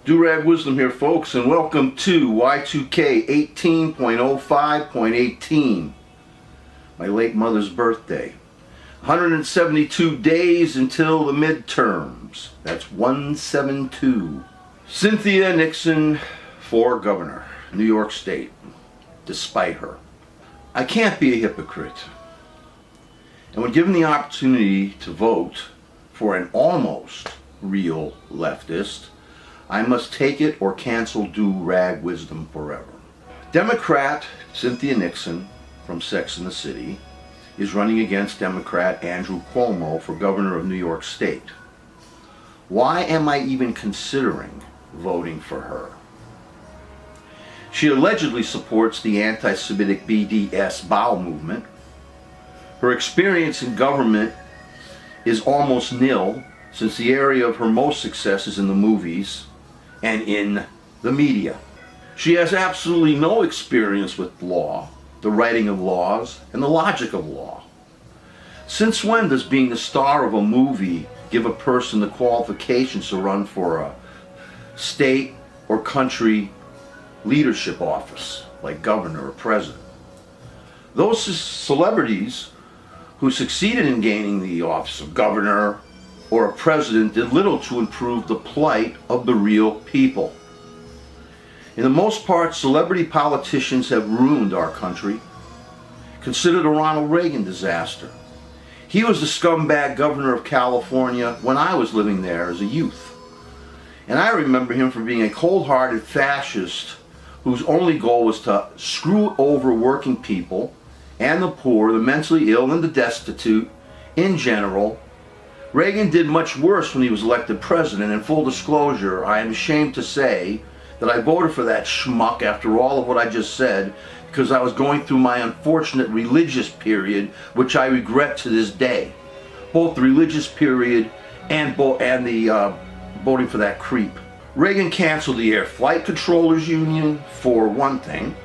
Do-Rag Wisdom here, folks, and welcome to Y2K 18.05.18, my late mother's birthday. 172 days until the midterms. That's 172. Cynthia Nixon for governor, New York State, despite her. I can't be a hypocrite. And when given the opportunity to vote for an almost real leftist, I must take it or cancel Do-Rag Wisdom forever. Democrat Cynthia Nixon from Sex and the City is running against Democrat Andrew Cuomo for governor of New York State. Why am I even considering voting for her? She allegedly supports the anti-Semitic BDS bowel movement. Her experience in government is almost nil, since the area of her most success is in the movies and in the media. She has absolutely no experience with law, the writing of laws, and the logic of law. Since when does being the star of a movie give a person the qualifications to run for a state or country leadership office, like governor or president? Those celebrities who succeeded in gaining the office of governor or a president did little to improve the plight of the real people. In the most part, celebrity politicians have ruined our country. Consider the Ronald Reagan disaster. He was the scumbag governor of California when I was living there as a youth. And I remember him for being a cold-hearted fascist whose only goal was to screw over working people and the poor, the mentally ill and the destitute in general. Reagan did much worse when he was elected president. In full disclosure, I am ashamed to say that I voted for that schmuck after all of what I just said, because I was going through my unfortunate religious period, which I regret to this day. Both the religious period and the voting for that creep. Reagan canceled the Air Flight Controllers Union, for one thing,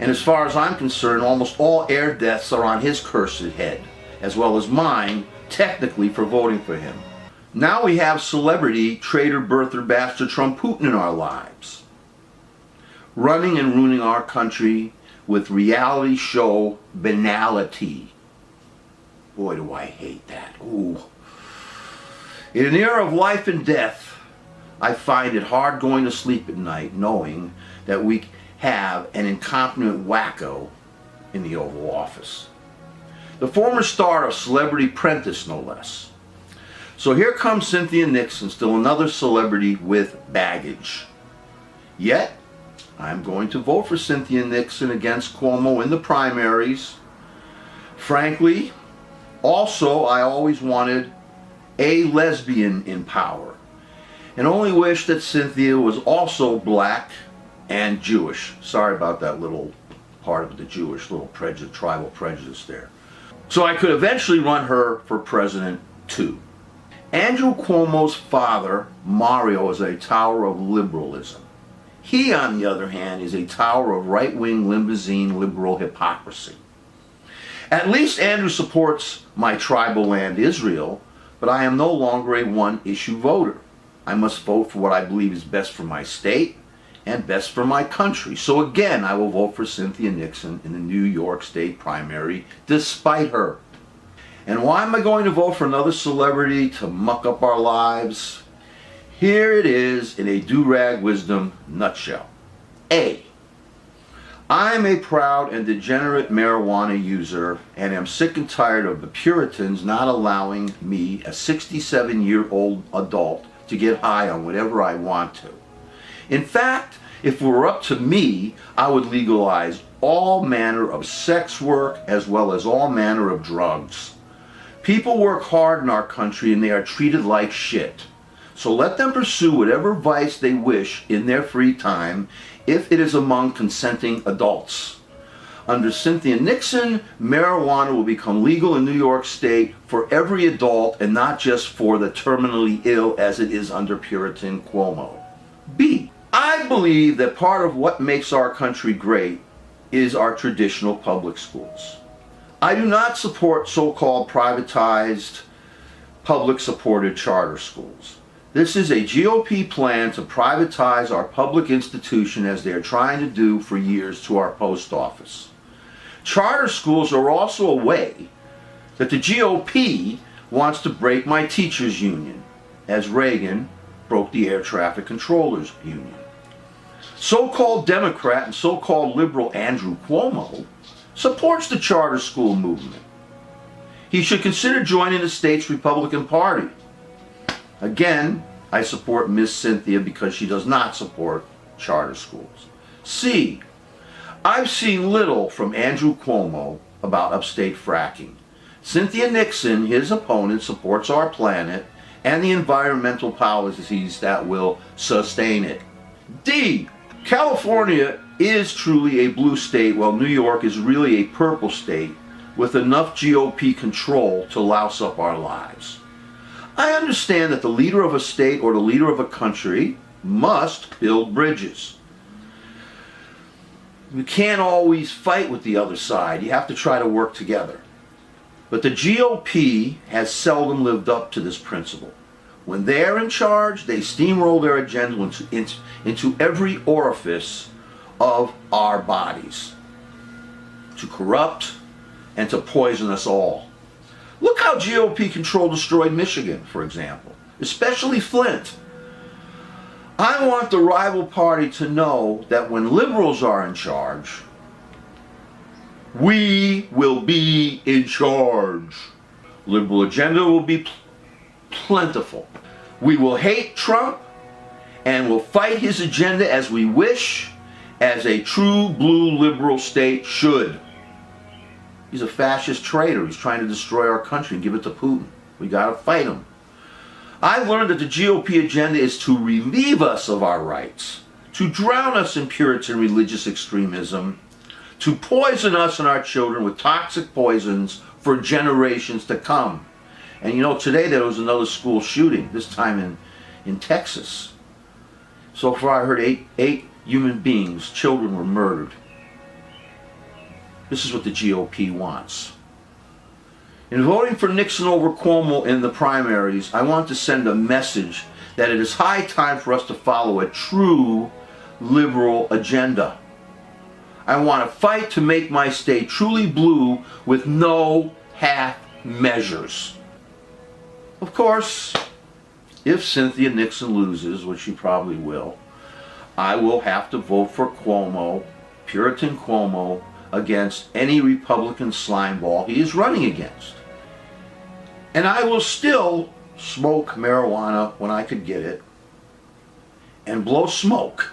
and as far as I'm concerned, almost all air deaths are on his cursed head, as well as mine, technically, for voting for him. Now we have celebrity, traitor, birther, bastard Trump Putin in our lives, running and ruining our country with reality show banality. Boy, do I hate that. Ooh. In an era of life and death, I find it hard going to sleep at night knowing that we have an incompetent wacko in the Oval Office. The former star of Celebrity Apprentice, no less. So here comes Cynthia Nixon, still another celebrity with baggage. Yet, I'm going to vote for Cynthia Nixon against Cuomo in the primaries. Frankly, also, I always wanted a lesbian in power, and only wish that Cynthia was also black and Jewish. Sorry about that little part of the Jewish little prejudice, tribal prejudice there. So I could eventually run her for president too. Andrew Cuomo's father, Mario, is a tower of liberalism. He, on the other hand, is a tower of right-wing limousine liberal hypocrisy. At least Andrew supports my tribal land, Israel, but I am no longer a one-issue voter. I must vote for what I believe is best for my state and best for my country. So again, I will vote for Cynthia Nixon in the New York State primary, despite her. And why am I going to vote for another celebrity to muck up our lives? Here it is in a Do-Rag Wisdom nutshell. A. I'm a proud and degenerate marijuana user and am sick and tired of the Puritans not allowing me, a 67-year-old adult, to get high on whatever I want to. In fact, if it were up to me, I would legalize all manner of sex work as well as all manner of drugs. People work hard in our country and they are treated like shit. So let them pursue whatever vice they wish in their free time if it is among consenting adults. Under Cynthia Nixon, marijuana will become legal in New York State for every adult and not just for the terminally ill as it is under Puritan Cuomo. B. I believe that part of what makes our country great is our traditional public schools. I do not support so-called privatized, public-supported charter schools. This is a GOP plan to privatize our public institution, as they are trying to do for years to our post office. Charter schools are also a way that the GOP wants to break my teachers' union, as Reagan broke the air traffic controllers union. So-called Democrat and so-called liberal Andrew Cuomo supports the charter school movement. He should consider joining the state's Republican Party. Again, I support Miss Cynthia because she does not support charter schools. C. I've seen little from Andrew Cuomo about upstate fracking. Cynthia Nixon, his opponent, supports our planet and the environmental policies that will sustain it. D. California is truly a blue state, while New York is really a purple state with enough GOP control to louse up our lives. I understand that the leader of a state or the leader of a country must build bridges. You can't always fight with the other side. You have to try to work together. But the GOP has seldom lived up to this principle. When they're in charge, they steamroll their agenda into every orifice of our bodies to corrupt and to poison us all. Look how GOP control destroyed Michigan, for example, especially Flint. I want the rival party to know that when liberals are in charge, we will be in charge. Liberal agenda will be plentiful. We will hate Trump and will fight his agenda as we wish, as a true blue liberal state should. He's a fascist traitor. He's trying to destroy our country and give it to Putin. We got to fight him. I've learned that the GOP agenda is to relieve us of our rights, to drown us in Puritan religious extremism, to poison us and our children with toxic poisons for generations to come. And you know, today there was another school shooting, this time in Texas. So far I heard eight human beings, children, were murdered. This is what the GOP wants. In voting for Nixon over Cuomo in the primaries, I want to send a message that it is high time for us to follow a true liberal agenda. I want to fight to make my state truly blue with no half measures. Of course, if Cynthia Nixon loses, which she probably will, I will have to vote for Cuomo, Puritan Cuomo, against any Republican slimeball he is running against. And I will still smoke marijuana when I could get it and blow smoke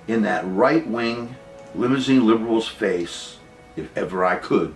in that right-wing limousine liberal's face if ever I could.